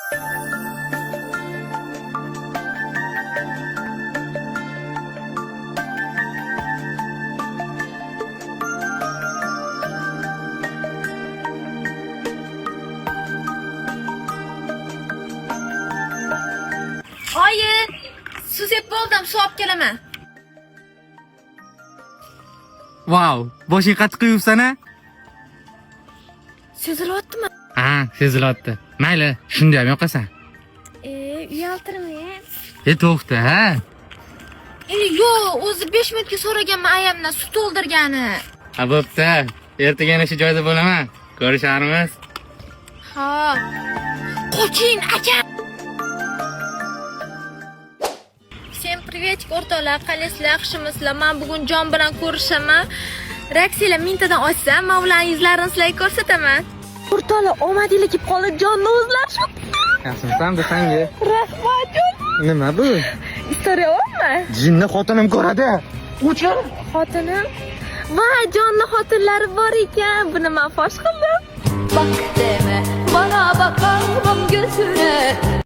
Oyi, suv sepib oldim, suv olib kelaman. Vau, boshing qattiq yuvibsan-a? Sezilyaptimi? Ha, sezilyapti. Mayli, shunda ham yoqasan. Uyaltirma. To'xta, ha? Yo'q, o'zi 5 minutga so'raganman ayamdan suv to'ldirgani. Ha, bo'pti. Ertaga yana shu joyda bo'laman. Ko'risharmiz. Ha. Qo'ching, aka. Всем приветик o'rtoqlar, qalaysizlar, yaxshimisizlar? Men bugun Jon bilan ko'rishaman. Raksiyalar mintadan ochsam, men ularning yuzlarini sizlarga ko'rsataman. O'rtoqlar, omadinglar kelib qoldi, Jonni o'zlari. Yaxshimisan desangga. Rahmat, Jon. Nima bu? Istoriya bormi? Jinni xotinim ko'radi. O'chir. Xotinim? Voy, Jonni xotinlari bor ekan. Buni men fosh qildim. Bak deme bana bakamam gözüne.